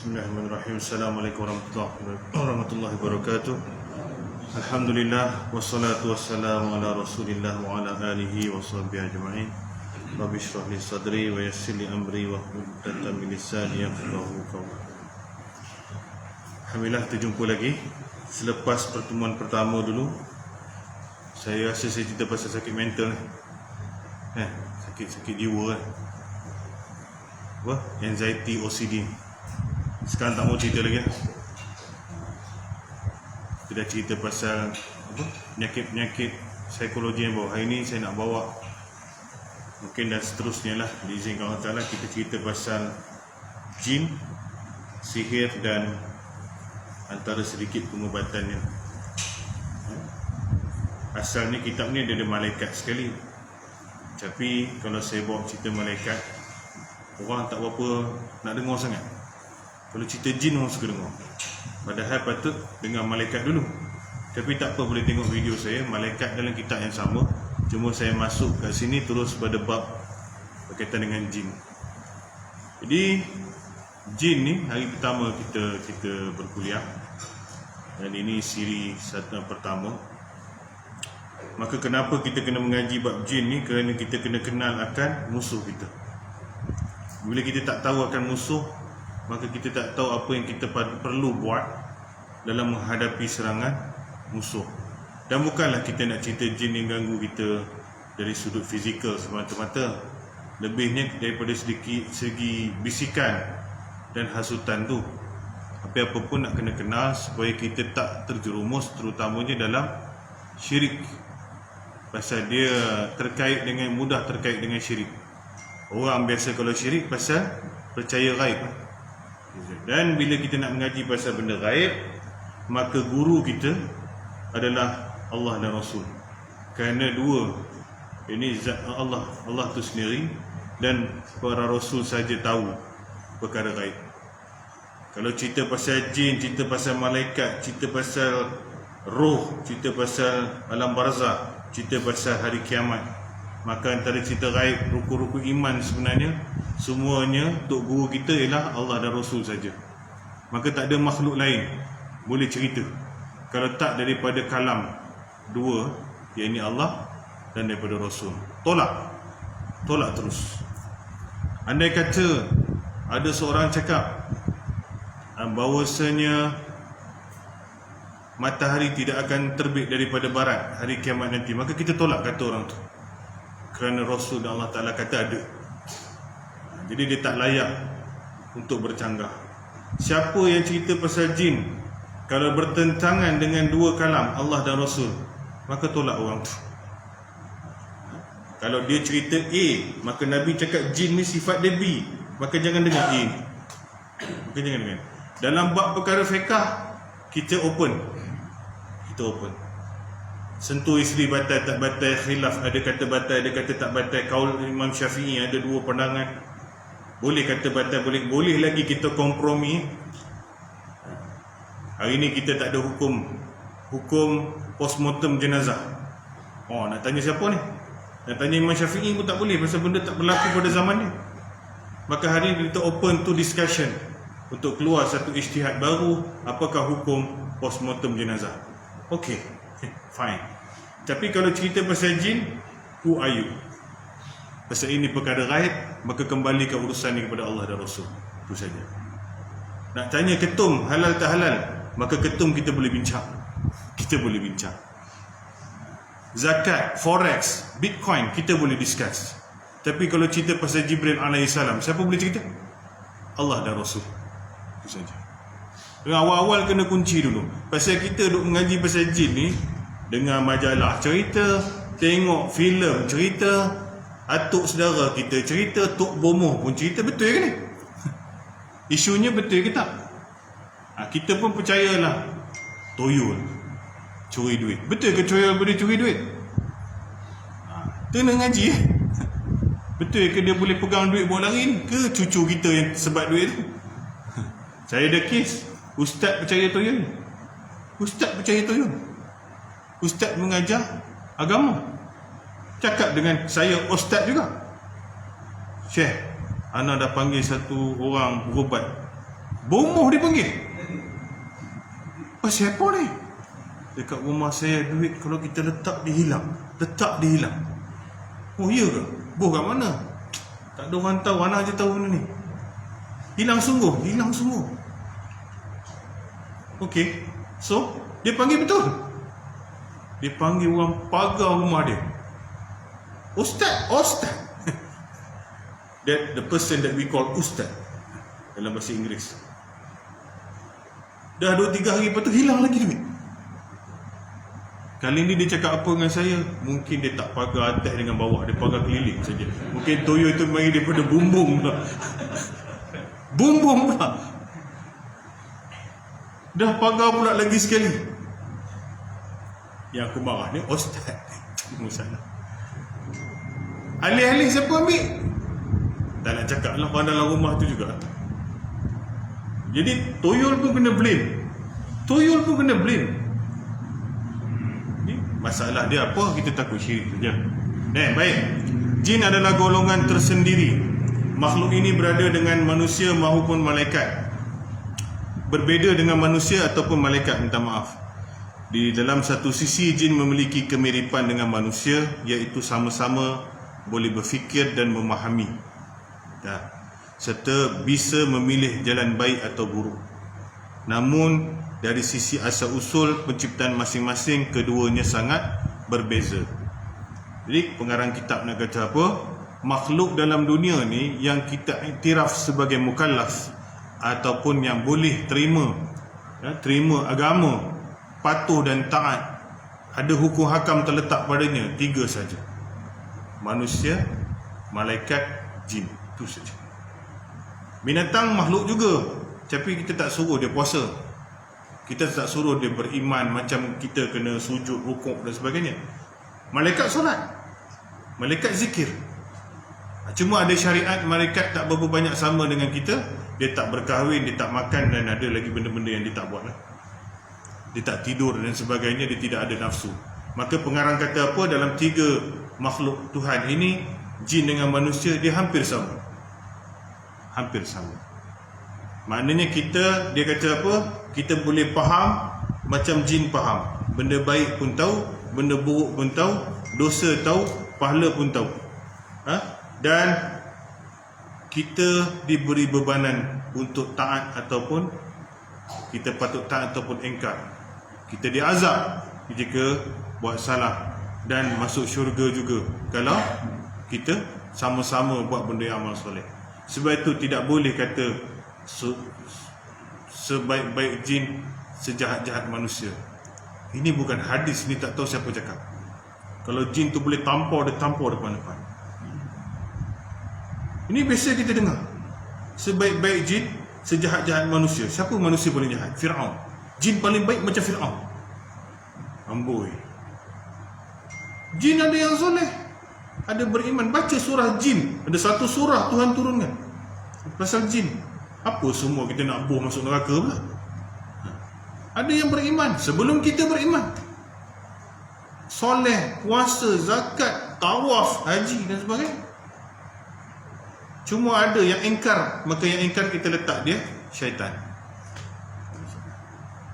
Bismillahirrahmanirrahim. Assalamualaikum warahmatullahi wabarakatuh. Alhamdulillah wassalatu wassalamu ala Rasulillah wa ala alihi wa sahbihi ajma'in. Rabbi shrah li sadri wa yassir li amri wa hlul 'uqdatam min lisani yafqahu qawli. Alhamdulillah, terjumpa lagi. Selepas pertemuan pertama dulu, saya rasa saya cerita pasal sakit mental sakit jiwa anxiety, OCD. Sekarang tak mau cerita lagi. Kita dah cerita pasal penyakit-penyakit psikologi yang bawa. Hari ni saya nak bawa, mungkin dan seterusnya lah, diizinkan Allah Ta'ala, kita cerita pasal jin, sihir dan antara sedikit pengubatannya. Asalnya kitab ni ada malaikat sekali, tapi kalau saya bawa cerita malaikat, orang tak berapa nak dengar sangat. Kalau cerita jin orang suka dengar, padahal patut dengar malaikat dulu. Tapi tak apa, boleh tengok video saya, malaikat dalam kitab yang sama, cuma saya masuk kat sini terus pada bab berkaitan dengan jin. Jadi jin ni hari pertama kita berkuliah, dan ini siri pertama. Maka kenapa kita kena mengaji bab jin ni? Kerana kita kena kenal akan musuh kita. Bila kita tak tahu akan musuh, maka kita tak tahu apa yang kita perlu buat dalam menghadapi serangan musuh. Dan bukanlah kita nak cerita jin yang ganggu kita dari sudut fizikal semata-mata, lebihnya daripada segi bisikan dan hasutan tu. Apa pun nak kena kenal supaya kita tak terjerumus, terutamanya dalam syirik. Pasal dia mudah terkait dengan syirik. Orang biasa kalau syirik pasal percaya ghaib. Dan bila kita nak mengaji pasal benda ghaib, maka guru kita adalah Allah dan Rasul. Kerana dua ini zat Allah tu sendiri, dan para Rasul saja tahu perkara ghaib. Kalau cerita pasal jin, cerita pasal malaikat, cerita pasal roh, cerita pasal alam barzakh, cerita pasal hari kiamat, maka antara cerita ghaib, rukun-rukun iman sebenarnya semuanya untuk guru kita ialah Allah dan Rasul saja. Maka tak ada makhluk lain boleh cerita kalau tak daripada kalam dua, iaitu Allah dan daripada Rasul. Tolak terus. Andai kata ada seorang cakap bahawasanya matahari tidak akan terbit daripada barat hari kiamat nanti, maka kita tolak kata orang tu, kerana Rasul dan Allah Ta'ala kata ada. Jadi dia tak layak untuk bercanggah. Siapa yang cerita pasal jin, kalau bertentangan dengan dua kalam Allah dan Rasul, maka tolak orang tu. Kalau dia cerita A, maka Nabi cakap jin ni sifat dia B, maka jangan dengar A. Maka jangan dengar. Dalam bab perkara fiqh, kita open. Sentuh isteri batal tak batal, khilaf, ada kata batal, ada kata tak batal. Kaul Imam Syafi'i ada dua pandangan, boleh kata batal, boleh lagi kita kompromi. Hari ni kita tak ada hukum postmortem jenazah. Nak tanya siapa ni? Nak tanya Imam Syafi'i pun tak boleh, pasal benda tak berlaku pada zaman ni. Maka hari ni kita open to discussion untuk keluar satu ijtihad baru, apakah hukum postmortem jenazah. Okey, fine. Tapi kalau cerita pasal jin, who are you? Pasal ini perkara ghaib, maka kembali ke urusan ini kepada Allah dan Rasul. Itu saja. Nak tanya ketum halal tak halal, maka ketum kita boleh bincang. Zakat, forex, bitcoin, kita boleh discuss. Tapi kalau cerita pasal Jibril alaihissalam, siapa boleh cerita? Allah dan Rasul. Itu saja. Awal-awal kena kunci dulu. Pasal kita duk mengaji pasal jin ni, dengar majalah cerita, tengok filem cerita, atuk saudara kita cerita, Tok Bomoh pun cerita, betul ke ni? Isunya betul ke tak? Kita pun percayalah toyol curi duit. Betul ke toyol boleh curi duit? Kena ngaji. Betul ke dia boleh pegang duit bawa lari, ke cucu kita yang sebat duit tu? Saya ada kes, ustaz percaya toyol. Ustaz mengajar agama, cakap dengan saya ustaz juga, Syekh, ana dah panggil satu orang berubat Bomoh dia panggil. Siapa ni? Dekat rumah saya duit kalau kita letak dia hilang. Letak dia hilang. Oh iya ke? Boh kat mana? Tak ada orang tahu, anak je tahu benda ni. Hilang sungguh, hilang sungguh. Okey. So, dia panggil betul. Dia panggil orang pagar rumah dia. Ustaz. That the person that we call Ustaz dalam bahasa Inggeris. Dah 2-3 hari lepas tu hilang lagi duit. Kali ni dia cakap apa dengan saya? Mungkin dia tak pagar atas dengan bawah, dia pagar keliling saja. Mungkin toyo itu mari daripada bumbung pula. Bumbung pula. Dah pagar pula lagi sekali. Yang aku marah ni Ustaz. Masalah. Alih-alih siapa ambil? Tak nak cakap lah orang dalam rumah tu juga. Jadi toyol pun kena blame. Toyol pun kena blame. Ni masalah dia apa? Kita takut syirik saja. Baik. Jin adalah golongan tersendiri. Makhluk ini berada dengan manusia maupun malaikat. Berbeza dengan manusia ataupun malaikat, minta maaf. Di dalam satu sisi jin memiliki kemiripan dengan manusia, iaitu sama-sama boleh berfikir dan memahami, serta bisa memilih jalan baik atau buruk. Namun dari sisi asal usul penciptaan masing-masing, keduanya sangat berbeza. Jadi pengarang kitab nak kata apa? Makhluk dalam dunia ni yang kita iktiraf sebagai mukallaf ataupun yang boleh terima agama, patuh dan taat, ada hukum hakam terletak padanya, 3 saja. Manusia, malaikat, jin. Itu saja. Binatang makhluk juga, tapi kita tak suruh dia puasa, kita tak suruh dia beriman macam kita kena sujud, rukuk dan sebagainya. Malaikat solat, malaikat zikir. Cuma ada syariat malaikat tak berapa banyak sama dengan kita. Dia tak berkahwin, dia tak makan, dan ada lagi benda-benda yang dia tak buat lah. Dia tak tidur dan sebagainya, dia tidak ada nafsu. Maka pengarang kata apa? Dalam 3 makhluk Tuhan ini, jin dengan manusia, dia hampir sama. Hampir sama. Maknanya kita, dia kata apa? Kita boleh faham macam jin faham. Benda baik pun tahu, benda buruk pun tahu, dosa tahu, pahala pun tahu. Dan kita diberi bebanan untuk taat ataupun kita patut taat ataupun engkar. Kita diazab jika buat salah, dan masuk syurga juga kalau kita sama-sama buat benda yang amal soleh. Sebab itu tidak boleh kata sebaik-baik jin, sejahat-jahat manusia. Ini bukan hadis, ini tak tahu siapa cakap. Kalau jin tu boleh tampar, dia tampar depan-depan. Ini biasa kita dengar. Sebaik-baik jin, sejahat-jahat manusia. Siapa manusia paling jahat? Fir'aun. Jin paling baik macam Fir'aun. Amboi. Jin ada yang soleh, ada beriman. Baca surah jin, ada satu surah Tuhan turunkan pasal jin. Apa semua kita nak buh masuk neraka pula? Ada yang beriman sebelum kita beriman, soleh, puasa, zakat, tawaf, haji dan sebagainya. Cuma ada yang ingkar, maka yang ingkar kita letak dia syaitan.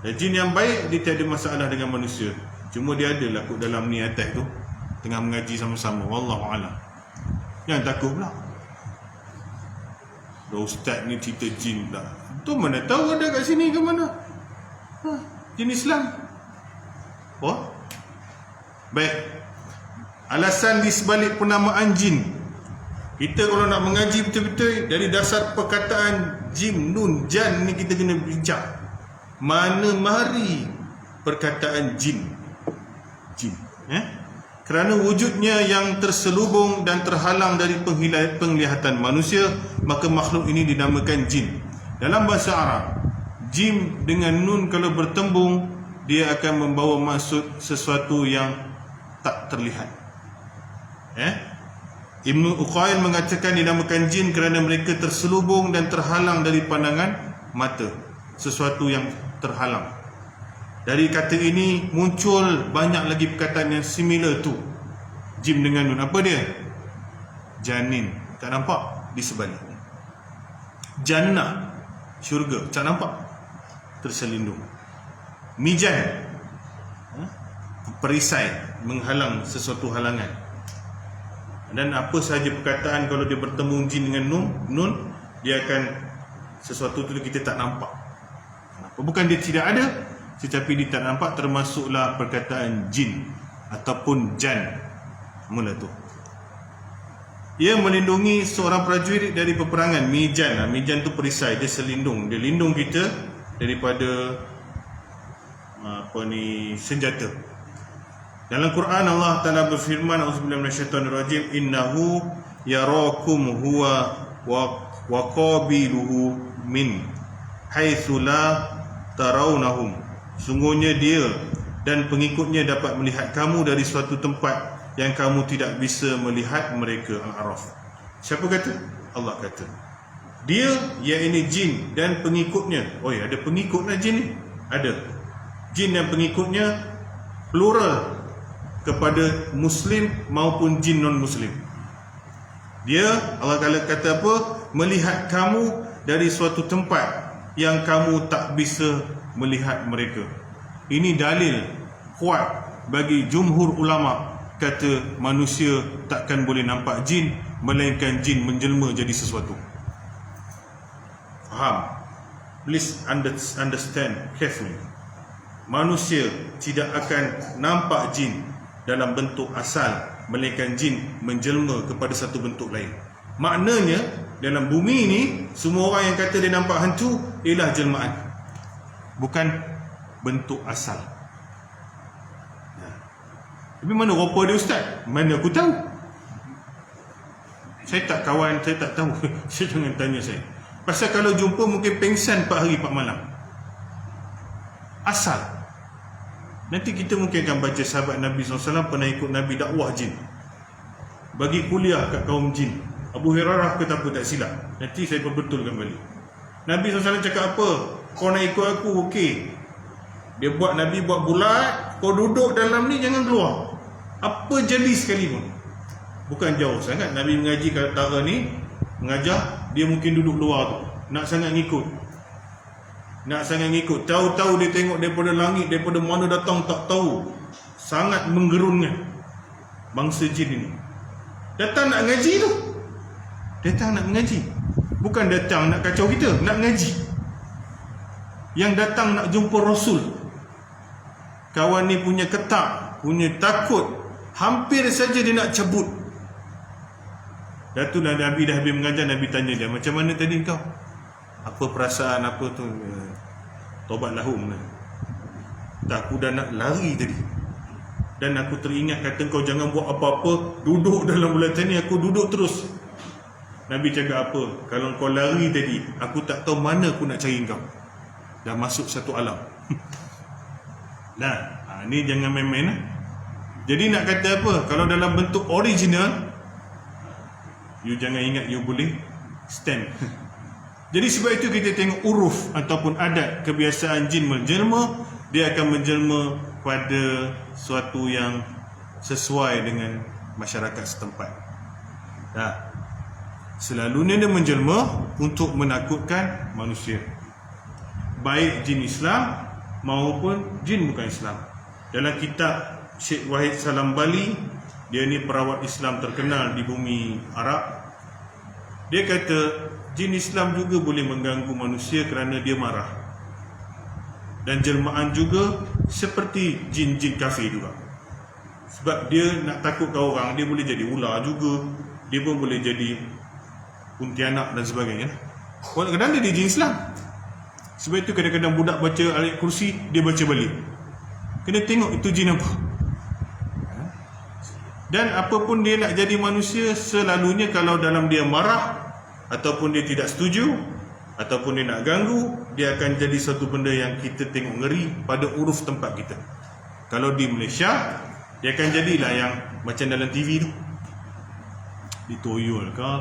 Dan jin yang baik, dia tiada masalah dengan manusia. Cuma dia adalah kot dalam ni atas tu, tengah mengaji sama-sama. Wallahualam. Jangan takut pula. Ustaz ni cerita jin pula. Tu mana tahu ada kat sini ke mana? Jin Islam. Oh? Baik. Alasan di sebalik penamaan jin. Kita kalau nak mengaji betul-betul dari dasar perkataan jim, nun, jan ni kita kena bincang. Mana mari perkataan jin? Jin. Kerana wujudnya yang terselubung dan terhalang dari penglihatan manusia, maka makhluk ini dinamakan jin. Dalam bahasa Arab, jim dengan nun kalau bertembung, dia akan membawa maksud sesuatu yang tak terlihat. Ibnu Uqail mengatakan dinamakan jin kerana mereka terselubung dan terhalang dari pandangan mata, sesuatu yang terhalang. Dari kata ini muncul banyak lagi perkataan yang similar tu. Jim dengan nun, apa dia? Janin. Tak nampak di sebalik. Jannah. syurga, tak nampak, terselindung. Mijan, perisai, menghalang sesuatu halangan. Dan apa sahaja perkataan kalau dia bertemu jin dengan nun, dia akan sesuatu tu kita tak nampak. Bukan dia tidak ada, tetapi dia tak nampak, termasuklah perkataan jin ataupun jan. Mula tu ia melindungi seorang prajurit dari peperangan. Mijan, mijan tu perisai, dia selindung, dia lindung kita daripada senjata. Dalam Quran Allah Ta'ala berfirman, auzubillahi minasyaitonirrajim, innahu yarakum huwa wa qabiluhu min haitsu la tarawnahum. Sungguhnya dia dan pengikutnya dapat melihat kamu dari suatu tempat yang kamu tidak bisa melihat mereka. Al-A'raf. Siapa kata? Allah kata. Dia, iaitu jin dan pengikutnya. Oh ya, ada pengikutnya jin ni. Ada. Jin dan pengikutnya plural kepada Muslim maupun jin non-Muslim. Dia, Allah kata apa? Melihat kamu dari suatu tempat yang kamu tak bisa melihat mereka. Ini dalil kuat bagi jumhur ulama, kata manusia takkan boleh nampak jin, melainkan jin menjelma jadi sesuatu. Faham? Please understand carefully. Manusia tidak akan nampak jin dalam bentuk asal, melainkan jin menjelma kepada satu bentuk lain. Maknanya dalam bumi ini, semua orang yang kata dia nampak hantu ialah jelmaan, bukan bentuk asal. Tapi mana rupa dia ustaz? Mana aku tahu? Saya tak kawan, saya tak tahu. Saya jangan tanya saya. Pasal kalau jumpa mungkin pengsan 4 hari 4 malam. Asal. Nanti kita mungkin akan baca sahabat Nabi SAW pernah ikut Nabi dakwah jin, bagi kuliah kat kaum jin. Abu Hurairah kata apa tak silap. Nanti saya perbetulkan balik. Nabi SAW cakap apa? Kau nak ikut aku, okey. Dia buat, Nabi buat bulat, kau duduk dalam ni, jangan keluar. Apa jadi sekalipun. Bukan jauh sangat Nabi mengaji kat utara ni, mengajar, dia mungkin duduk luar tu. Nak sangat ngikut. Tahu-tahu dia tengok daripada langit, daripada mana datang tak tahu. Sangat menggerunkan bangsa jin ini. Datang nak ngaji tu. Datang nak mengaji. Bukan datang nak kacau kita, nak ngaji. Yang datang nak jumpa Rasul. Kawan ni punya ketak, punya takut, hampir saja dia nak cabut. Dah tu lah Nabi dah habis mengajar, Nabi tanya dia, macam mana tadi kau? Apa perasaan apa tu? Tobat lahum lah. Tak, aku dah nak lari tadi. Dan aku teringat kata kau jangan buat apa-apa, duduk dalam bulatan ni, aku duduk terus. Nabi cakap apa? Kalau kau lari tadi, aku tak tahu mana aku nak cari kau. Dah masuk satu alam. Nah, ni jangan main-main lah. Jadi nak kata apa? Kalau dalam bentuk original, you jangan ingat you boleh stand. Jadi sebab itu kita tengok uruf ataupun adat kebiasaan jin menjelma, dia akan menjelma pada suatu yang sesuai dengan masyarakat setempat. Nah, selalunya dia menjelma untuk menakutkan manusia, baik jin Islam maupun jin bukan Islam. Dalam kitab Syekh Wahid Salam Bali, dia ni perawat Islam terkenal di bumi Arab, dia kata jin Islam juga boleh mengganggu manusia kerana dia marah. Dan jelmaan juga seperti jin-jin kafir juga. Sebab dia nak takutkan orang, dia boleh jadi ular juga, dia pun boleh jadi kuntianak dan sebagainya. Kadang-kadang dia jin Islam. Sebab itu kadang-kadang budak baca ayat kursi, dia baca balik. Kena tengok itu jin apa. Dan apapun dia nak jadi manusia, selalunya kalau dalam dia marah, ataupun dia tidak setuju, ataupun dia nak ganggu, dia akan jadi satu benda yang kita tengok ngeri pada uruf tempat kita. Kalau di Malaysia, dia akan jadilah yang macam dalam TV tu, ditoyol ke,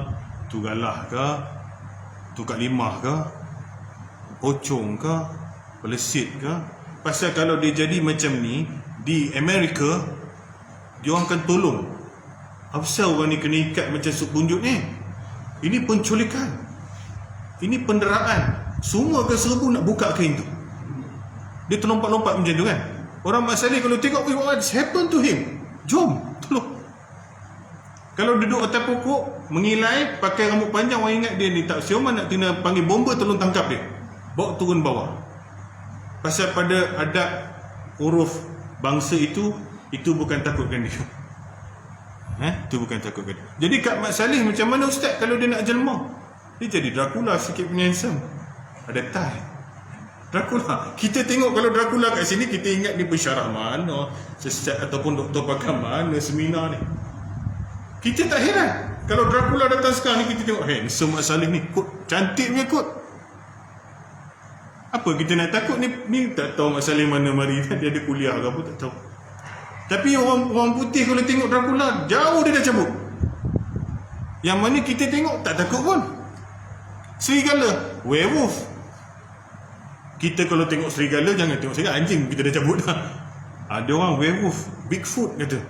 tu galah ke, tu kat limah ke, pocong ke, pelesit ke. Pasal kalau dia jadi macam ni di Amerika, dia orang akan tolong. Apa sebab orang ni kena ikat macam sup kunjut ni? Ini penculikan, ini penderaan. Semua akan serbu nak buka kain tu. Dia terlompat-lompat macam tu kan. Orang Mat Salleh kalau tengok, what happened to him? Jom, tolong. Kalau duduk atas pokok, mengilai, pakai rambut panjang, orang ingat dia ni tak siuman, nak kena panggil bomba, tolong tangkap dia. Bawa turun bawah. Pasal pada adat uruf bangsa itu bukan takutkan dia. Itu bukan takutkan dia. Jadi kat Mat Salleh macam mana ustaz kalau dia nak jelma? Dia jadi Dracula sikit punya handsome. Ada tie. Dracula. Kita tengok kalau Dracula kat sini, kita ingat dia pensyarah mana, sesat ataupun doktor pakar mana, seminar ni. Kita tak heran. Kalau Dracula datang sekarang ni, kita tengok, handsome Mat Salleh ni, kot, cantik punya kot. Apa kita nak takut ni? Ni tak tahu Mat Salleh mana mari. Dia ada kuliah ke apa, tak tahu. Tapi orang putih kalau tengok Dracula, jauh dia dah cabut. Yang mana kita tengok tak takut pun. Serigala, werewolf. Kita kalau tengok serigala, jangan tengok serigala, anjing kita dah cabut dah. Ada orang werewolf, Bigfoot kata.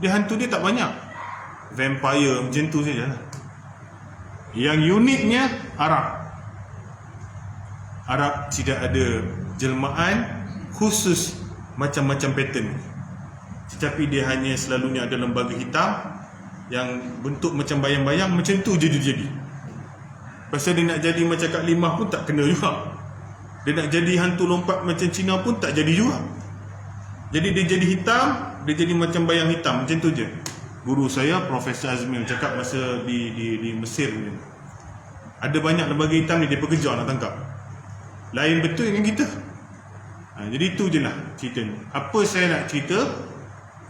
Dia hantu dia tak banyak. Vampire macam tu saja lah. Yang uniknya Arab tidak ada jelmaan khusus macam-macam pattern. Tetapi dia hanya selalunya ada lembaga hitam yang bentuk macam bayang-bayang, macam tu jadi. Pasal dia nak jadi macam Kak Limah pun tak kena juga. Dia nak jadi hantu lompat macam Cina pun tak jadi juga. Jadi dia jadi hitam, dia jadi macam bayang hitam, macam tu je. Guru saya Profesor Azmil cakap masa di Mesir ni, ada banyak lembaga hitam ni, dia pekerja nak tangkap. Lain betul dengan kita. Jadi itu je lah cerita ni. Apa saya nak cerita,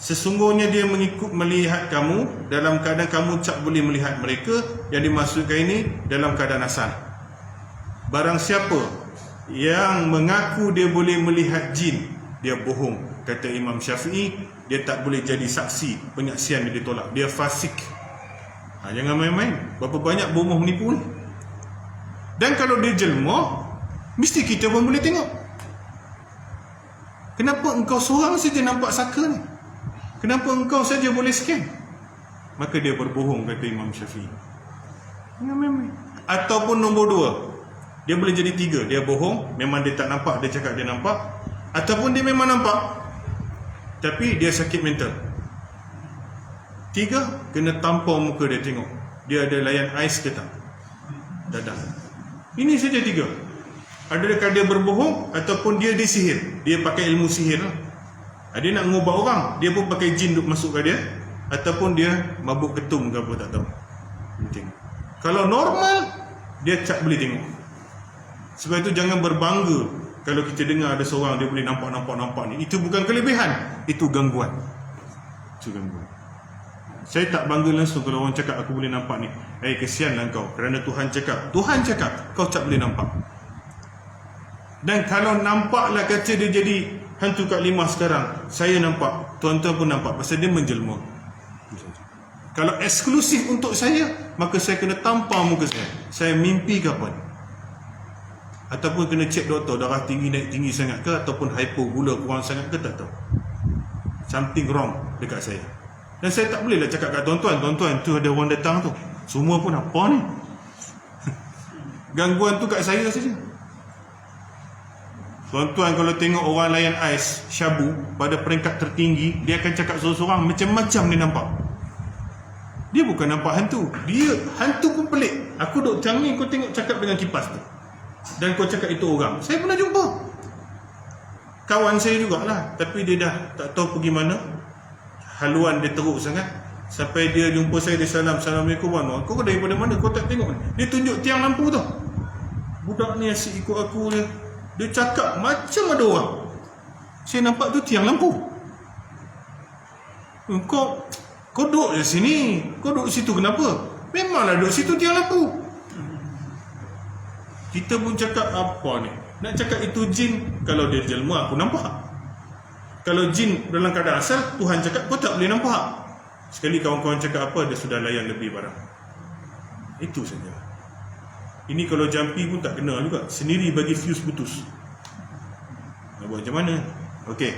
sesungguhnya dia melihat kamu dalam keadaan kamu tak boleh melihat mereka. Yang dimaksudkan ini dalam keadaan asal. Barang siapa yang mengaku dia boleh melihat jin, dia bohong. Kata Imam Syafi'i, dia tak boleh jadi saksi. Penyaksian dia ditolak, dia fasik. Jangan main-main. Berapa banyak bomoh menipu ni. Dan kalau dia jelma, mesti kita pun boleh tengok. Kenapa engkau seorang saja nampak saka ni? Kenapa engkau saja boleh scan? Maka dia berbohong, kata Imam Syafi'i. Ataupun nombor dua, dia boleh jadi tiga. Dia bohong, memang dia tak nampak, dia cakap dia nampak. Ataupun dia memang nampak, tapi dia sakit mental. Tiga, kena tampar muka dia tengok dia ada layan ais ke tak. Dadah. Ini saja tiga. Adakah dia berbohong ataupun dia disihir? Dia pakai ilmu sihir lah. Dia nak mengubah orang, dia pun pakai jin duk masuk ke dia, ataupun dia mabuk ketum ke apa, tak tahu. Kalau normal, dia tak boleh tengok. Sebab itu jangan berbangga kalau kita dengar ada seorang dia boleh nampak ni. Itu bukan kelebihan, itu gangguan. Itu gangguan. Saya tak bangga langsung kalau orang cakap aku boleh nampak ni. Kesianlah kau, kerana Tuhan cakap kau tak boleh nampak. Dan kalau nampaklah kata dia jadi hantu Kak Limah sekarang, saya nampak, tuan-tuan pun nampak, pasal dia menjelma. Kalau eksklusif untuk saya, maka saya kena tampar muka saya mimpi kapan, ataupun kena cek doktor, darah tinggi naik tinggi sangat ke, ataupun hypo, gula kurang sangat ke, tak tahu. Something wrong dekat saya. Dan saya tak bolehlah cakap kat tuan-tuan tu ada orang datang tu, semua pun apa ni. Gangguan tu kat saya saja. Tuan-tuan kalau tengok orang layan ais, syabu, pada peringkat tertinggi, dia akan cakap seorang-seorang macam-macam dia nampak. Dia bukan nampak hantu, dia hantu pun pelik. Aku duduk canggih, kau tengok cakap dengan kipas tu, dan kau cakap itu orang. Saya pernah jumpa kawan saya jugalah, tapi dia dah tak tahu pergi mana. Haluan dia teruk sangat, sampai dia jumpa saya, dia salam, Assalamualaikum warahmatullahi wabarakatuh. Kau daripada mana? Kau tak tengok? Dia tunjuk tiang lampu tu. Budak ni asyik ikut aku je. Dia cakap macam ada orang. Saya nampak tu tiang lampu. Kau duduk di sini, kau duduk situ kenapa? Memanglah duduk situ tiang lampu. Kita pun cakap apa ni? Nak cakap itu jin, kalau dia jelma aku nampak. Kalau jin dalam keadaan asal, Tuhan cakap kau tak boleh nampak. Sekali kawan-kawan cakap apa, dia sudah layan lebih barang. Itu saja. Ini kalau jampi pun tak kena juga, sendiri bagi fuse putus. Nak buat macam mana? Okey.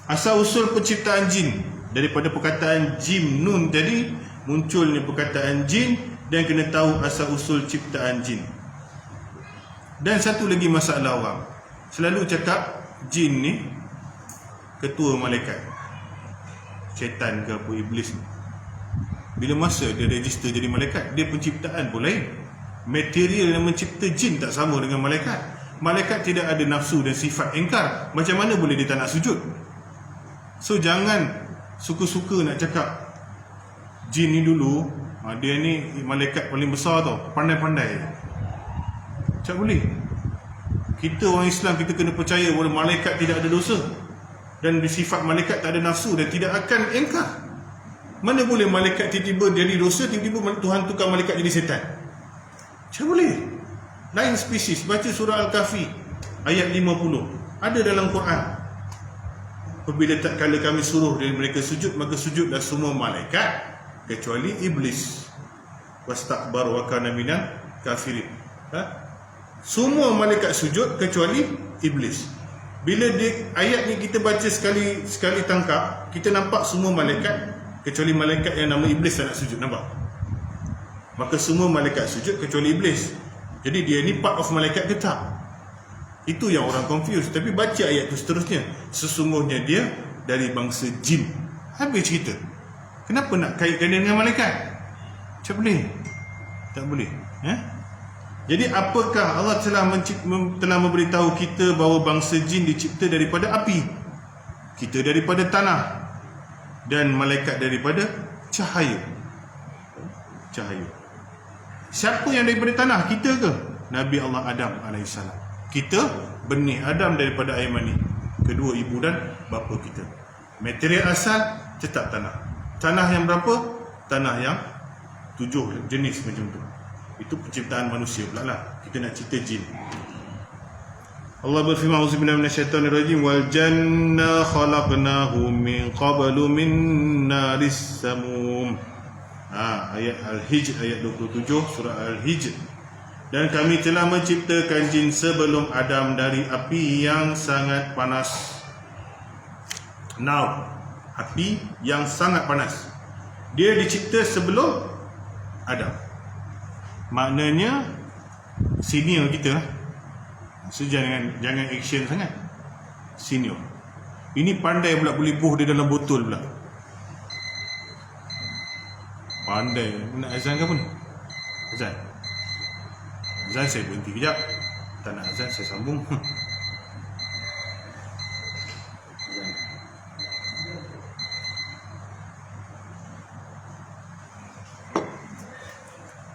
Asal usul penciptaan jin, daripada perkataan jim nun tadi munculnya perkataan jin, dan kena tahu asal usul ciptaan jin. Dan satu lagi masalah orang selalu cakap jin ni ketua malaikat, syaitan ke apa, iblis ni. Bila masa dia register jadi malaikat, dia penciptaan pun lain. Material yang mencipta jin tak sama dengan malaikat. Malaikat tidak ada nafsu dan sifat engkar. Macam mana boleh dia tak nak sujud? So jangan suka-suka nak cakap jin ni dulu, dia ni malaikat paling besar tau, pandai-pandai. Tak boleh. Kita orang Islam, kita kena percaya bahawa malaikat tidak ada dosa, dan sifat malaikat tak ada nafsu dan tidak akan engkar. Mana boleh malaikat tiba-tiba jadi dosa, tiba-tiba Tuhan tukar malaikat jadi setan? Tak boleh. Lain spesies. Baca surah Al-Kahfi ayat 50, ada dalam Quran. Apabila tak kala kami suruh dari mereka sujud, maka sujudlah semua malaikat kecuali iblis. Wastakbar wa kana minal kafirin. Semua malaikat sujud kecuali iblis. Bila ayat ni kita baca sekali tangkap, kita nampak semua malaikat kecuali malaikat yang nama iblis tak nak sujud, nampak? Maka semua malaikat sujud kecuali iblis. Jadi dia ni part of malaikat ke tak? Itu yang orang confuse. Tapi baca ayat tu seterusnya, sesungguhnya dia dari bangsa jin. Habis cerita. Kenapa nak kaitkan dia dengan malaikat? Tak boleh. Tak boleh. Jadi apakah Allah telah memberitahu kita bahawa bangsa jin dicipta daripada api, kita daripada tanah, dan malaikat daripada cahaya. Cahaya. Siapa yang daripada tanah? Kita ke? Nabi Allah Adam AS. Kita benih Adam daripada air mani, kedua ibu dan bapa kita. Material asal tetap tanah. Tanah yang berapa? Tanah yang 7 jenis macam tu. Itu penciptaan manusia pula lah. Kita nak cerita jin. Allah berfirman, auzubillahi minasyaitonirrajim, wal janna khalaqnahu min qablu min naris samum. Ayat Al-Hijr ayat 27 surah Al-Hijr. Dan kami telah menciptakan jin sebelum Adam dari api yang sangat panas. Now, api yang sangat panas. Dia dicipta sebelum Adam. Maknanya senior kita. So jangan action sangat. Senior. Ini pandai pula boleh buh dia dalam botol pula. Pandai. Nak azan ke apa ni? Azan. Azan saya berhenti kejap. Tak nak azan saya sambung.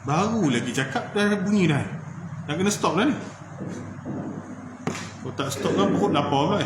Baru lagi cakap dah bunyi dah. Dah kena stop dah ni. Kalau tak stop kan perut lapar pula.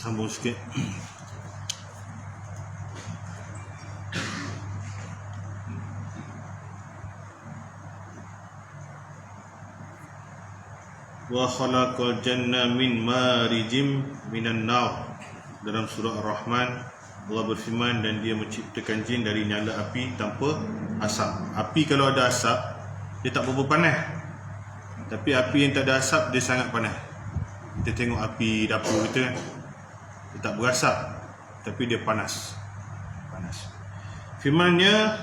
Sambung sikit. Wa khalaqal janna min marijim minan nar. Dalam surah Ar-Rahman Allah berfirman, dan dia menciptakan jin dari nyala api tanpa asap. Api kalau ada asap dia tak berapa panas, tapi api yang tak ada asap dia sangat panas. Kita tengok api dapur kita kan, dia tak berasap tapi dia panas. Firman-Nya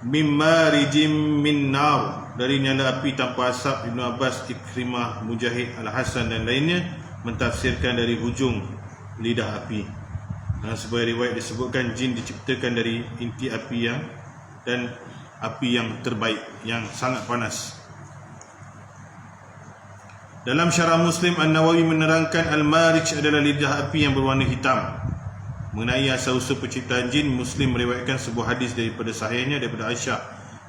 mimma rijim min nar, dari nyala api tanpa asap. Ibn Abbas, Ikrimah, Mujahid, Al-Hasan dan lainnya mentafsirkan dari hujung lidah api. Dalam sebuah riwayat disebutkan jin diciptakan dari inti api dan api yang terbaik, yang sangat panas. Dalam Syarah Muslim, An-Nawawi menerangkan Al-Marij adalah lidah api yang berwarna hitam. Mengenai asal-usul penciptaan jin, Muslim meriwayatkan sebuah hadis daripada sahihnya daripada Aisyah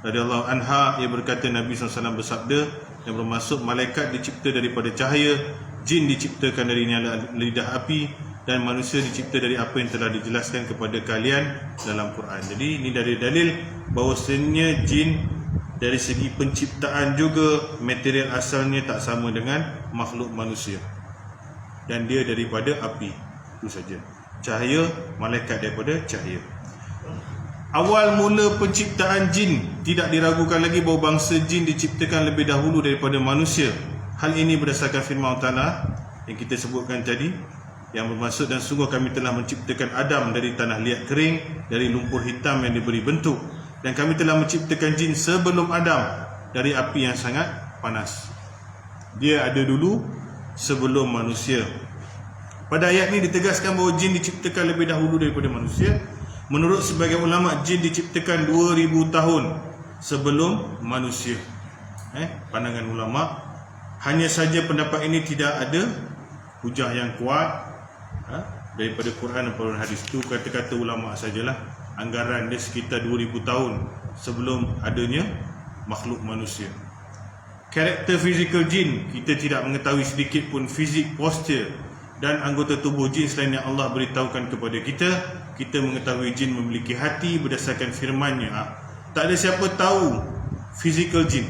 radhiyallahu anha. Ia berkata Nabi SAW bersabda, yang bermaksud malaikat dicipta daripada cahaya, jin diciptakan dari nyala lidah api, dan manusia dicipta dari apa yang telah dijelaskan kepada kalian dalam Quran. Jadi ini dari dalil bahawasanya jin dari segi penciptaan juga material asalnya tak sama dengan makhluk manusia, dan dia daripada api. Itu saja. Cahaya, malaikat daripada cahaya. Awal mula penciptaan jin, tidak diragukan lagi bahawa bangsa jin diciptakan lebih dahulu daripada manusia. Hal ini berdasarkan firman Allah Ta'ala yang kita sebutkan tadi, yang bermaksud, dan sungguh kami telah menciptakan Adam dari tanah liat kering, dari lumpur hitam yang diberi bentuk, dan kami telah menciptakan jin sebelum Adam dari api yang sangat panas. Dia ada dulu sebelum manusia. Pada ayat ini ditegaskan bahawa jin diciptakan lebih dahulu daripada manusia. Menurut sebagian ulama, jin diciptakan 2000 tahun sebelum manusia. Pandangan ulama. Hanya saja pendapat ini tidak ada hujah yang kuat daripada Quran dan hadis. Itu kata-kata ulama sajalah. Anggaran dia sekitar 2000 tahun sebelum adanya makhluk manusia. Karakter fizikal jin, kita tidak mengetahui sedikit pun fizik, postur dan anggota tubuh jin selain yang Allah beritahukan kepada kita. Kita mengetahui jin memiliki hati berdasarkan firman-Nya. Tak ada siapa tahu fizikal jin.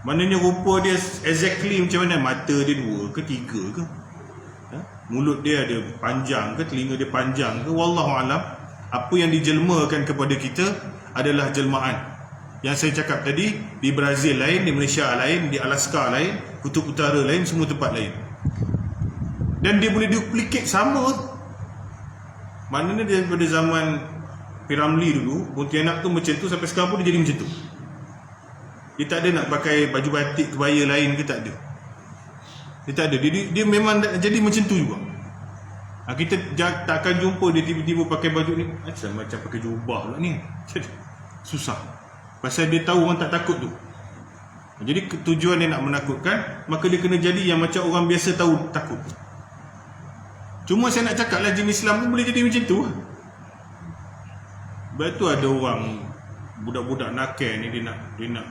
Maknanya rupa dia exactly macam mana, mata dia 2 ke 3 ke, mulut dia ada panjang ke, telinga dia panjang ke, wallahu alam. Apa yang dijelmakan kepada kita adalah jelmaan. Yang saya cakap tadi, di Brazil lain, di Malaysia lain, di Alaska lain, kutub utara lain, semua tempat lain. Dan dia boleh duplicate sama. Maknanya daripada zaman Piramli dulu, Pontianak tu macam tu, sampai sekarang pun dia jadi macam tu. Dia tak ada nak pakai baju batik, kebaya lain ke, tak ada. Dia tak ada. Dia memang jadi macam tu juga. Kita takkan jumpa dia tiba-tiba pakai baju ni macam pakai jubah pula ni. Susah. Pasal dia tahu orang tak takut tu. Jadi tujuan dia nak menakutkan, maka dia kena jadi yang macam orang biasa tahu takut. Cuma saya nak cakap lah, jin Islam pun boleh jadi macam tu. Sebab tu ada orang budak-budak nakal ni, dia nak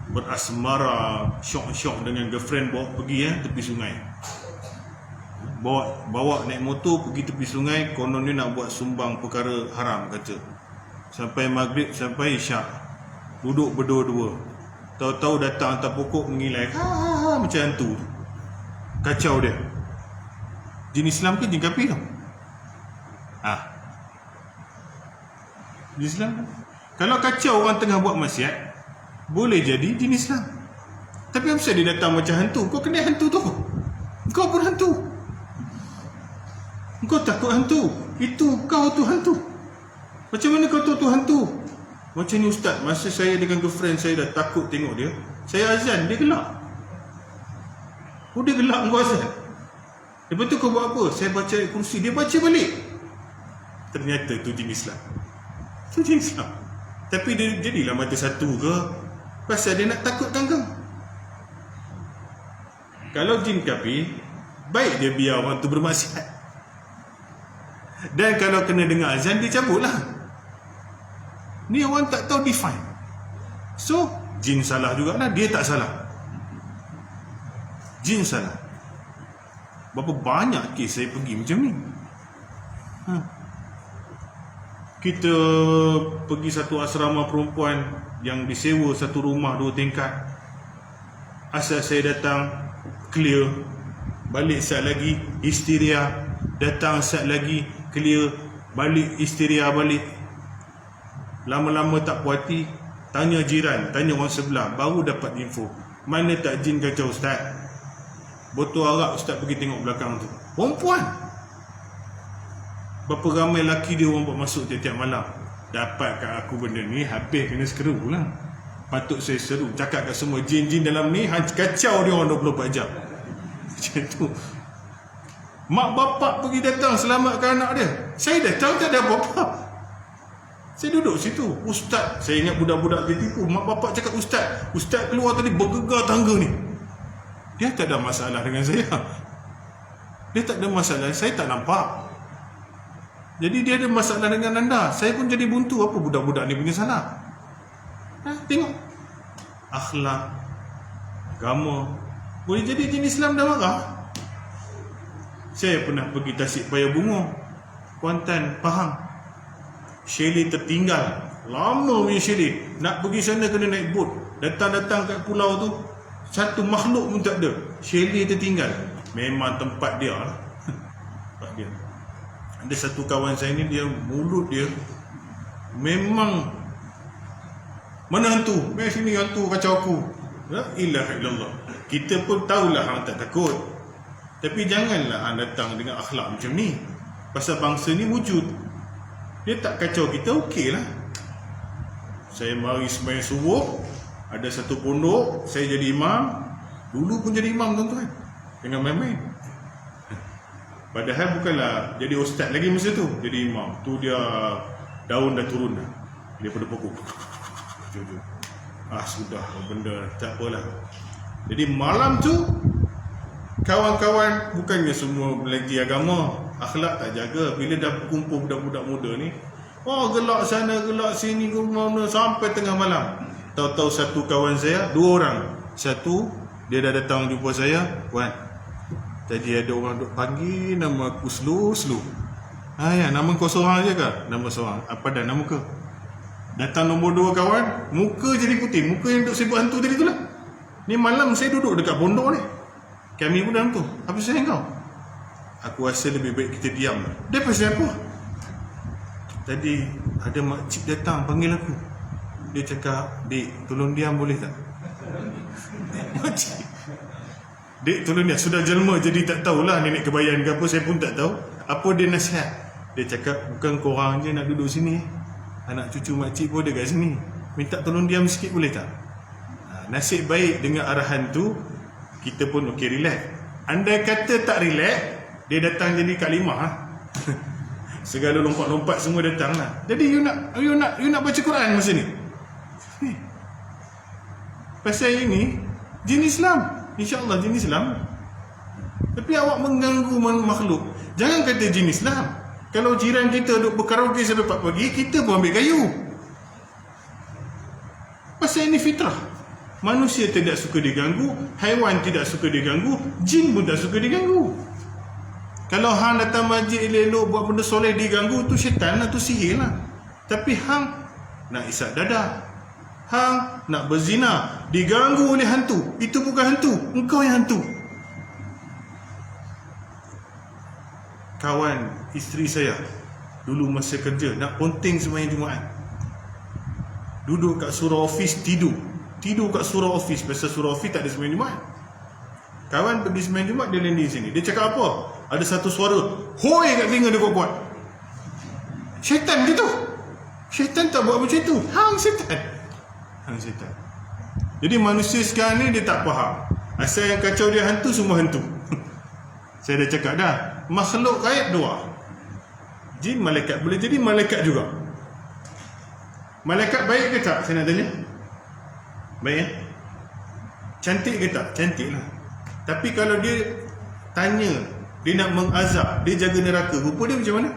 berasmara syok-syok dengan girlfriend, bawa pergi tepi sungai. Bawa naik motor pergi tepi sungai, konon dia nak buat sumbang perkara haram kata. Sampai maghrib, sampai isyak, duduk berdua-dua. Tahu-tahu datang hantar pokok mengilai, macam hantu. Kacau dia. Jin Islam ke jin kafir tu? Jin Islam. Kalau kacau orang tengah buat maksiat, boleh jadi jin Islam. Tapi apa sebab dia datang macam hantu? Kau kena hantu tu. Kau pun hantu. Kau takut hantu. Itu kau tu hantu. Macam mana kau tu hantu? Macam ni ustaz, masa saya dengan girlfriend saya dah takut tengok dia, saya azan, dia gelak. Dia gelak kau azan. Lepas tu kau buat apa? Saya baca ayat kursi, dia baca balik. Ternyata tu jin Islam. Tu jin Islam. Tapi dia jadilah mata satu ke, pasal dia nak takutkan kau. Kalau jin kafir, baik dia biar orang tu bermaksiat. Dan kalau kena dengar azan, dia cabutlah. Ni orang tak tahu define. So, jin salah jugalah, dia tak salah. Jin salah. Berapa banyak kes saya pergi macam ni. Kita pergi satu asrama perempuan yang disewa satu rumah 2 tingkat. Asal saya datang clear, balik saat lagi histeria, datang saat lagi clear, balik histeria balik. Lama-lama tak puas hati, tanya jiran, tanya orang sebelah, baru dapat info. Mana tak jin kacau ustaz? Botol arak ustaz pergi tengok belakang tu, perempuan. Berapa ramai lelaki dia orang buat masuk tiap-tiap malam. Dapat kat aku benda ni, habis kena seru lah. Patut saya seru, cakap kat semua jin-jin dalam ni kacau dia orang 24 jam. Macam tu. Mak bapak pergi datang selamatkan anak dia. Saya datang tak ada apa-apa. Saya duduk situ. Ustaz, saya ingat budak-budak dia tipu. Mak bapak cakap ustaz. Ustaz keluar tadi bergegar tangga ni. Dia tak ada masalah dengan saya. Dia tak ada masalah, saya tak nampak. Jadi dia ada masalah dengan anda. Saya pun jadi buntu. Apa budak-budak ni punya salah? Tengok akhlak, agama. Boleh jadi jin Islam dah marah. Saya pernah pergi Tasik Payabunga, Kuantan, Pahang. Chalet tertinggal. Lama punya chalet. Nak pergi sana kena naik bot. Datang-datang kat pulau tu, satu makhluk pun tak ada. Chalet tertinggal. Memang tempat dia lah. Tempat dia. Ada satu kawan saya ni, dia mulut dia memang mana hantu, mai sini hantu kacau aku. La ilaha illallah. Kita pun tahulah hang tak takut, tapi janganlah hang datang dengan akhlak macam ni. Pasal bangsa ni wujud, dia tak kacau kita, okey lah. Saya mari sembahyang subuh, ada satu pondok, saya jadi imam. Dulu pun jadi imam tuan-tuan, jangan main-main. Padahal bukanlah jadi ustaz lagi masa tu, jadi imam. Tu dia daun dah turun dah daripada pokok. Sudah benda tak apalah. Jadi malam tu kawan-kawan bukannya semua belajar agama, akhlak tak jaga. Bila dah berkumpul budak-budak muda ni, gelak sana gelak sini ke mana sampai tengah malam. Tahu-tahu satu kawan saya, 2 orang. Satu dia dah datang jumpa saya, "Wan, tadi ada orang duk panggil nama aku slow. Ya, nama kau seorang je ke?" "Nama seorang." "Apa dah nama ke?" Datang nombor 2 kawan, muka jadi putih, muka yang duk sibuk hantu tadi tu lah. Ni malam saya duduk dekat pondok ni, kami pun dalam tu. "Apa saya kau?" "Aku rasa lebih baik kita diam." "Dia pasal apa?" "Tadi ada makcik datang panggil aku. Dia cakap, Dik, tolong diam boleh tak?" Makcik, "Dik, tolong dia." Sudah jelma jadi tak tahulah nenek kebayan ke apa, saya pun tak tahu. Apa dia nasihat? Dia cakap, "Bukan korang je nak duduk sini, anak cucu makcik pun ada kat sini. Minta tolong diam sikit boleh tak?" Nasib baik dengan arahan tu, kita pun okey, relax. Andai kata tak relax, dia datang jadi kalimah. Segala lompat-lompat semua datang lah. Jadi you nak baca Quran masa ni? Pasal ini jin Islam, InsyaAllah jin Islam. Tapi awak mengganggu makhluk. Jangan kata jin Islam. Kalau jiran kita duduk berkaraoke sampai 4 pagi, kita pun ambil kayu. Pasal ini fitrah. Manusia tidak suka diganggu, haiwan tidak suka diganggu, jin pun tak suka diganggu. Kalau hang datang masjid elok-elok buat benda soleh diganggu, tu syaitan lah, tu sihir lah. Tapi hang nak isap dadah, hang nak berzina, diganggu oleh hantu. Itu bukan hantu, engkau yang hantu. Kawan isteri saya dulu masa kerja nak ponteng sembahyang Jumaat, duduk kat surau office, tidur kat surau office. Pasal surau office tak ada sembahyang Jumaat. Kawan pergi sembahyang Jumaat, dia landing sini. Dia cakap apa? Ada satu suara hoi kat telinga dia kuat-kuat. Syaitan gitu. Syaitan tak buat macam itu. Hang syaitan. Jadi manusia sekarang ni dia tak faham. Asal yang kacau dia hantu, semua hantu. Saya dah cakap dah, makhluk gaib 2. Jin, malaikat. Boleh jadi malaikat juga. Malaikat baik ke tak? Saya nak tanya. Baik ya? Cantik ke tak? Cantik lah. Tapi kalau dia tanya, dia nak mengazab, dia jaga neraka, rupa dia macam mana?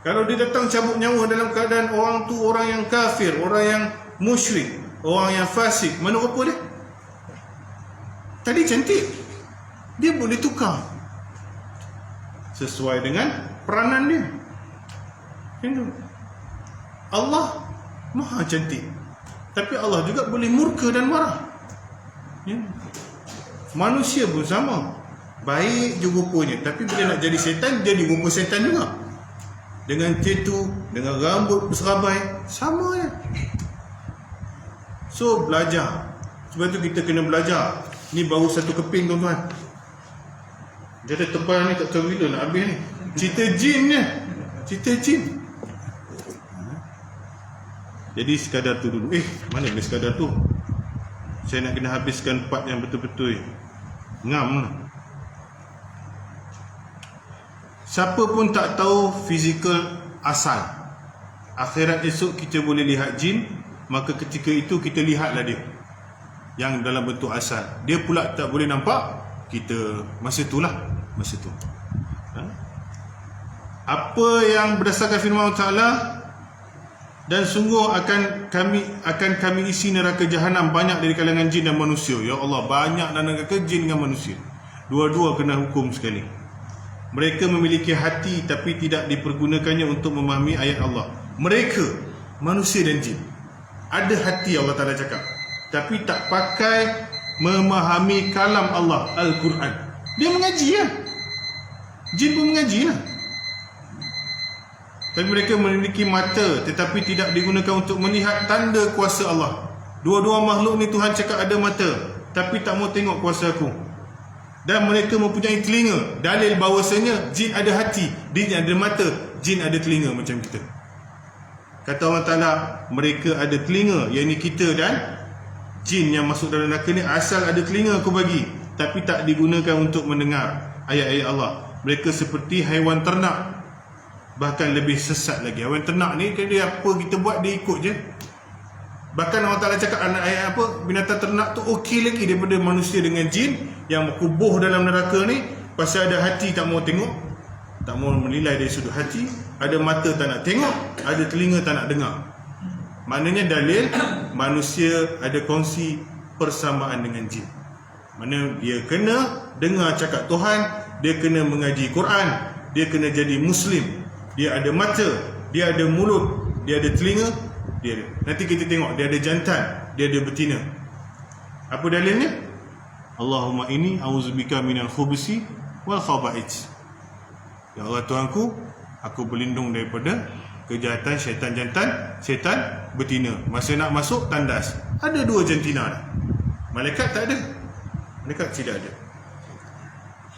Kalau dia datang cabut nyawa dalam keadaan orang tu orang yang kafir, orang yang musyrik, orang yang fasik, mana rupa dia? tadi cantik, dia boleh tukar sesuai dengan peranan dia. Allah maha cantik, tapi Allah juga boleh murka dan marah. Manusia pun sama, baik je rupanya, tapi bila nak jadi setan, jadi rupa setan juga. Dengan tetu, dengan rambut berserabai, sama je. So belajar. Sebab tu kita kena belajar. Ni baru satu keping tuan-tuan. Dia ada tebal ni, tak tahu bila nak habis ni. Cerita jin ni. Cerita jin. Jadi sekadar tu dulu. Mana boleh sekadar tu? Saya nak kena habiskan part yang betul-betul. Ngam lah. Siapa pun tak tahu fizikal asal. Akhirat esok kita boleh lihat jin, maka ketika itu kita lihatlah dia yang dalam bentuk asal. Dia pula tak boleh nampak kita, masa itulah, masa tu. Apa yang berdasarkan firman Allah Ta'ala, dan sungguh akan kami isi neraka jahanam banyak dari kalangan jin dan manusia. Ya Allah, banyak dalam neraka jin dengan manusia. Dua-dua kena hukum sekali. Mereka memiliki hati tapi tidak dipergunakannya untuk memahami ayat Allah. Mereka, manusia dan jin, ada hati, Allah Ta'ala cakap, tapi tak pakai memahami kalam Allah, Al-Quran. Dia mengaji lah. Jin pun mengaji lah. Tapi mereka memiliki mata tetapi tidak digunakan untuk melihat tanda kuasa Allah. Dua-dua makhluk ni Tuhan cakap ada mata, tapi tak mau tengok kuasa aku. Dan mereka mempunyai telinga. Dalil bahawasanya jin ada hati, jin ada mata, jin ada telinga macam kita. Kata Allah Ta'ala, mereka ada telinga, iaitu kita dan jin yang masuk dalam neraka ni asal ada telinga aku bagi, tapi tak digunakan untuk mendengar ayat-ayat Allah. Mereka seperti haiwan ternak, bahkan lebih sesat lagi. Haiwan ternak ni, dia apa kita buat, dia ikut je. Bahkan Allah Ta'ala cakap anak ayat apa, binatang ternak tu okey lagi daripada manusia dengan jin yang kubuh dalam neraka ni. Pasal ada hati tak mau tengok, tak mau menilai dari sudut hati, ada mata tak nak tengok, ada telinga tak nak dengar. Maknanya dalil manusia ada kongsi persamaan dengan jin. Mana dia kena dengar cakap Tuhan, dia kena mengaji Quran, dia kena jadi Muslim. Dia ada mata, dia ada mulut, dia ada telinga, dia ada. Nanti kita tengok, dia ada jantan, dia ada betina. Apa dalilnya? Allahumma inni a'udzubika minal khubusi wal khaba'ith. Ya Allah Tuhanku, aku berlindung daripada kejahatan syaitan jantan, syaitan betina. Masa nak masuk, tandas. Ada dua jantina dah. Malaikat tak ada. Malaikat tidak ada.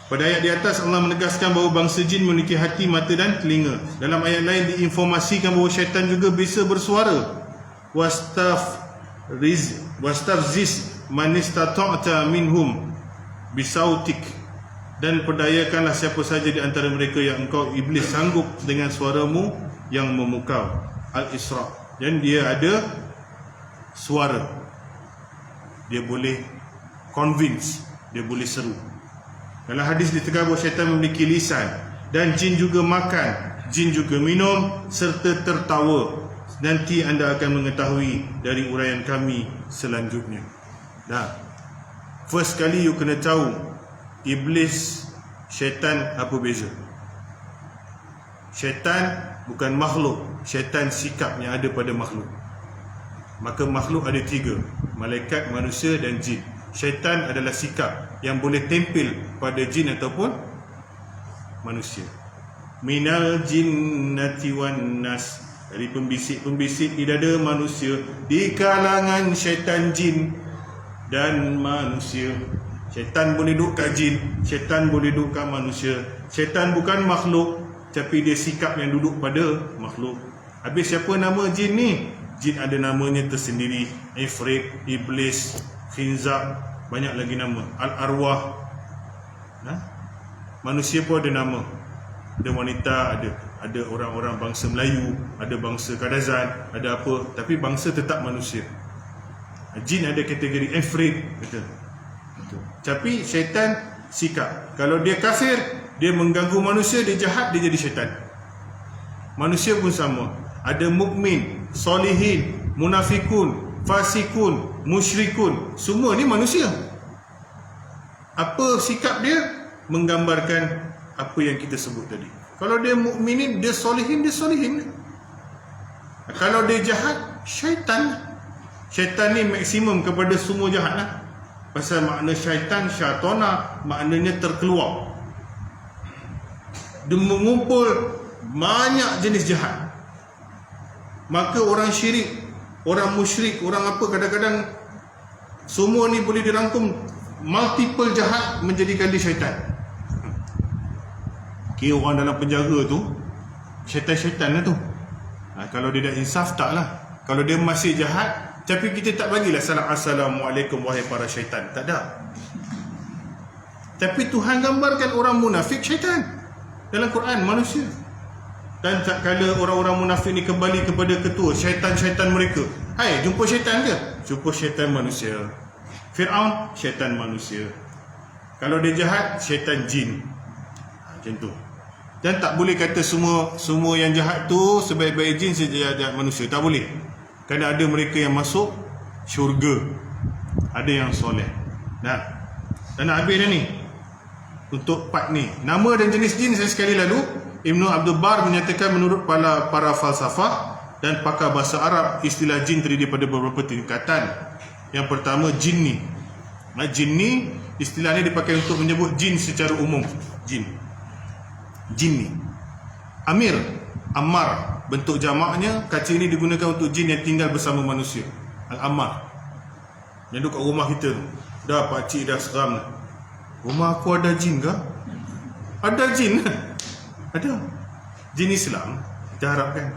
Pada ayat di atas Allah menegaskan bahawa bangsa jin memiliki hati, mata dan telinga. Dalam ayat lain diinformasikan bahawa syaitan juga bisa bersuara. Wastafziz man istata'ta minhum bisautik, dan perdayakanlah siapa saja di antara mereka yang engkau iblis sanggup dengan suaramu yang memukau. Al-Isra. Dan dia ada suara. Dia boleh convince, dia boleh seru. Dalam hadis ditegaskan bahawa syaitan memiliki lisan, dan jin juga makan, jin juga minum serta tertawa. Nanti anda akan mengetahui dari uraian kami selanjutnya. Dah. First kali you kena tahu iblis, syaitan apa beza. Syaitan bukan makhluk, syaitan sikap yang ada pada makhluk. Maka makhluk ada tiga, malaikat, manusia dan jin. Syaitan adalah sikap yang boleh tempel pada jin ataupun manusia. Minal jinnati wan nas, dari pembisik-pembisik di dada manusia, di kalangan syaitan jin dan manusia. Syaitan boleh duduk kat jin, syaitan boleh duduk kat manusia. Syaitan bukan makhluk, tapi dia sikap yang duduk pada makhluk. Habis siapa nama jin ni? Jin ada namanya tersendiri. Ifrit, iblis, khinzab, banyak lagi nama. Al-arwah. Manusia pun ada nama. Ada wanita, ada orang-orang bangsa Melayu, ada bangsa Kadazan, ada apa, tapi bangsa tetap manusia. Jin ada kategori ifrit, betul. Tapi syaitan sikap. Kalau dia kafir, dia mengganggu manusia, dia jahat, dia jadi syaitan. Manusia pun sama. Ada mukmin, solihin, munafikun, fasikun, musyrikun. Semua ni manusia. Apa sikap dia? Menggambarkan apa yang kita sebut tadi. Kalau dia mukminin, dia solihin, dia solihin. Kalau dia jahat, syaitan. Syaitan ni maksimum kepada semua jahat lah. Pasal makna syaitan, syaitona, maknanya terkeluar. Dia mengumpul banyak jenis jahat. Maka orang syirik, orang musyrik, orang apa, kadang-kadang semua ni boleh dirangkum multiple jahat menjadikan dia syaitan. Kira orang dalam penjara tu syaitan-syaitan lah tu. Kalau dia dah insaf, tak lah. Kalau dia masih jahat, tapi kita tak bagilah salam assalamualaikum wahai para syaitan, tak ada. Tapi Tuhan gambarkan orang munafik syaitan dalam Quran, manusia. Dan tak kala orang-orang munafik ni kembali kepada ketua, syaitan-syaitan mereka. Hai, jumpa syaitan ke? Jumpa syaitan manusia. Fir'aun, syaitan manusia. Kalau dia jahat, syaitan jin. Macam tu. Dan tak boleh kata semua yang jahat tu sebaik-baik jin sejahat manusia. Tak boleh. Kerana ada mereka yang masuk syurga, ada yang soleh. Nah, dan nak habis dah ni untuk part ni. Nama dan jenis jin saya sekali lalu Ibnu Abdul Bar menyatakan menurut para falsafah dan pakar bahasa Arab, istilah jin terdiri pada beberapa tingkatan. Yang pertama, jinni. Jinni, istilah ni dipakai untuk menyebut jin secara umum. Jinni. Amir, Ammar, bentuk jamaknya kaca ini digunakan untuk jin yang tinggal bersama manusia. Al-Ammar, yang duduk kat rumah kita tu. Dah pakcik dah seram dah. Rumah aku ada jin ke? Ada jin. Ada. Jin Islam kita harapkan.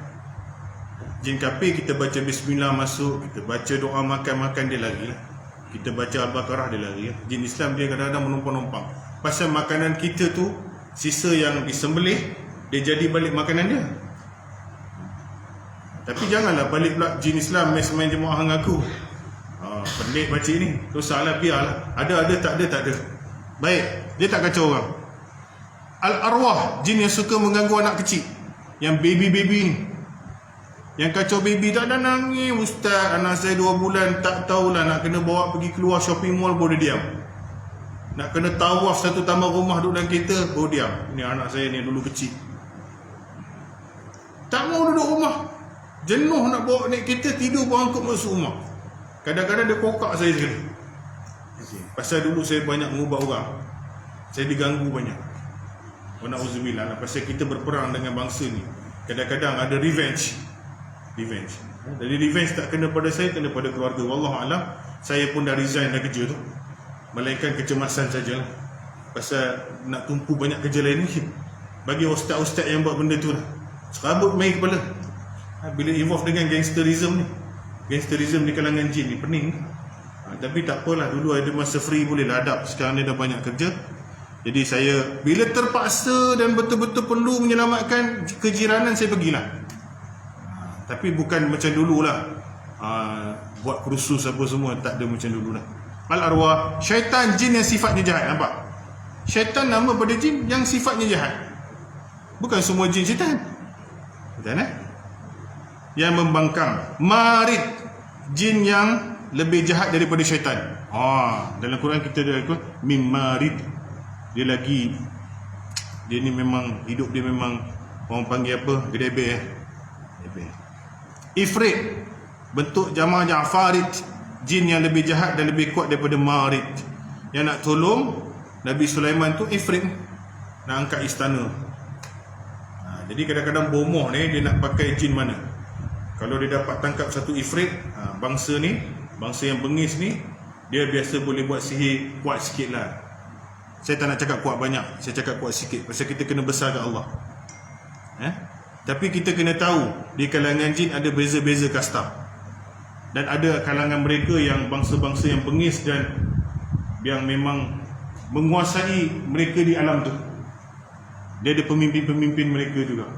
Jin kafir kita baca bismillah masuk, kita baca doa makan dia lari lah. Kita baca Al-Baqarah dia lari lah. Jin Islam dia kadang-kadang menumpang-numpang. Pasal makanan kita tu, sisa yang disembelih, dia jadi balik makanan dia. Tapi janganlah balik pula jin Islam main jemaah dengan aku. Pelik baca ni. Teruslah, biarlah. Ada, tak ada. Baik, dia tak kacau orang. Al-arwah, jin yang suka mengganggu anak kecil, yang baby-baby ni, yang kacau baby. Tak ada nangis, ustaz, anak saya 2 bulan, tak tahulah nak kena bawa pergi keluar shopping mall, boleh diam. Nak kena tawaf satu taman rumah duduk dalam kereta, baru diam. Ini anak saya ni dulu kecil, tak mau duduk rumah, jenuh nak bawa naik kereta, tidur pun angkut masuk rumah. Kadang-kadang dia kokak saya sekali. Pasal dulu saya banyak mengubah orang, saya diganggu banyak. Na'udzubillah, pasal kita berperang dengan bangsa ni, kadang-kadang ada revenge. Jadi revenge tak kena pada saya, kena pada keluarga. Wallahualam, saya pun dah resign dah kerja tu. Melainkan kecemasan sajalah, pasal nak tumpu banyak kerja lain ni. Bagi ustaz-ustaz yang buat benda tu lah, serabut main kepala. Bila involve dengan gangsterism ni, gangsterism di kalangan jin ni, pening. Tapi tak apalah, dulu ada masa free boleh lah adab. Sekarang dia dah banyak kerja. Jadi saya bila terpaksa dan betul-betul perlu menyelamatkan kejiranan, saya pergilah. Tapi bukan macam dululah, buat kursus apa semua, tak ada macam dululah. Al-arwah, syaitan, jin yang sifatnya jahat. Nampak? Syaitan nama pada jin yang sifatnya jahat. Bukan semua jin syaitan. Betul kan? Yang membangkang. Marid, jin yang lebih jahat daripada syaitan. Dalam Quran kita ada ikut mim marid. Dia ni memang hidup dia memang orang panggil apa? Gedebe. Ifrit, bentuk jamak Ja'farid, jin yang lebih jahat dan lebih kuat daripada Marid. Yang nak tolong Nabi Sulaiman tu Ifrit, nak angkat istana. Jadi kadang-kadang bomoh ni dia nak pakai jin mana. Kalau dia dapat tangkap satu Ifrit, bangsa yang bengis ni, dia biasa boleh buat sihir kuat sikit lah. Saya tak nak cakap kuat banyak, saya cakap kuat sikit, pasal kita kena besarkan Allah. Tapi kita kena tahu, di kalangan jin ada beza-beza kasta. Dan ada kalangan mereka yang bangsa-bangsa yang bengis dan yang memang menguasai mereka di alam tu. Dia ada pemimpin-pemimpin mereka juga.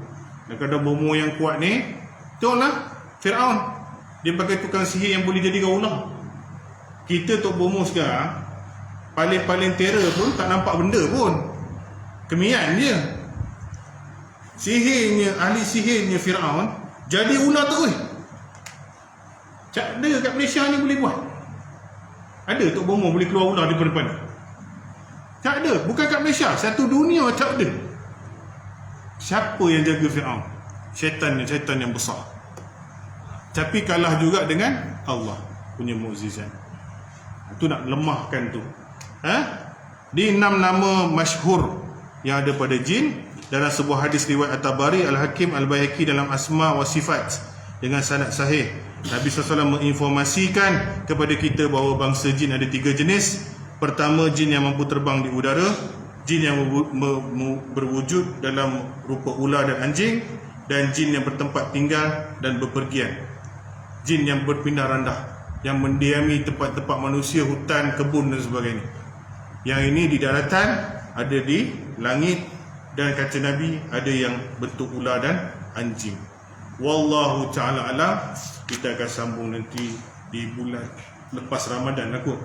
Dan kadang bomo yang kuat ni, tengoklah Fir'aun, dia pakai tukang sihir yang boleh jadikan ular. Kita tok bomo sekarang, paling terror pun tak nampak benda pun, kemian je. Ahli sihirnya Fir'aun jadi ular tu. Tak ada kat Malaysia ni boleh buat. Ada tok bomo boleh keluar ular di depan. Tak ada. Bukan kat Malaysia, satu dunia tak ada. Siapa yang jaga Fir'aun? Syaitan yang besar. Tapi kalah juga dengan Allah punya mukjizat. Itu nak lemahkan tu. Di 6 nama masyhur yang ada pada jin dalam sebuah hadis riwayat At-Tabari, Al-Hakim, Al-Baihaqi dalam Asma wa Sifat dengan sanad sahih. Nabi SAW menginformasikan kepada kita bahawa bangsa jin ada 3 jenis. Pertama, jin yang mampu terbang di udara, jin yang berwujud dalam rupa ular dan anjing, dan jin yang bertempat tinggal dan berpergian. Jin yang berpindah randah, yang mendiami tempat-tempat manusia, hutan, kebun dan sebagainya. Yang ini di daratan, ada di langit, dan kata Nabi ada yang bentuk ular dan anjing. Wallahu ta'ala alam. Kita akan sambung nanti di bulan lepas Ramadan lah kot.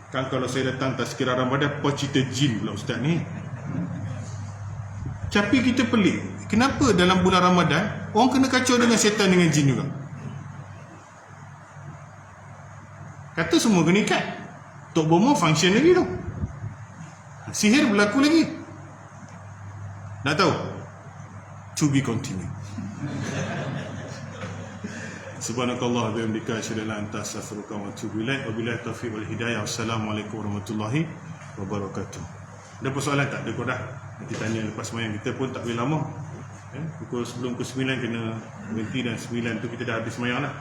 Kan kalau saya datang tak sekira Ramadan, apa cerita jin pula ustaz ni? Tapi kita pelik, kenapa dalam bulan Ramadan orang kena kacau dengan syaitan dengan jin juga? Kata semua kena ikat. Tok Bomo function lagi tu. Sihir berlaku lagi. Nak tahu? To be continued. Subhanakallah wa bihamdika asyhadu an la ilaha illa anta astaghfiruka wa atubu ilaik. Wabillahi taufiq wal hidayah. Wassalamualaikum warahmatullahi wabarakatuh. Ada persoalan tak? Ada kau dah. Nanti tanya lepas sembahyang. Kita pun tak boleh lama. Pukul sebelum ke 9 kena berhenti, dan 9 tu kita dah habis sembahyang lah.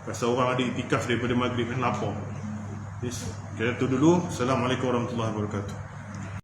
Pasal orang ada iktikaf daripada maghrib kan, lapar. Yes. Kita tu dulu. Assalamualaikum warahmatullahi wabarakatuh.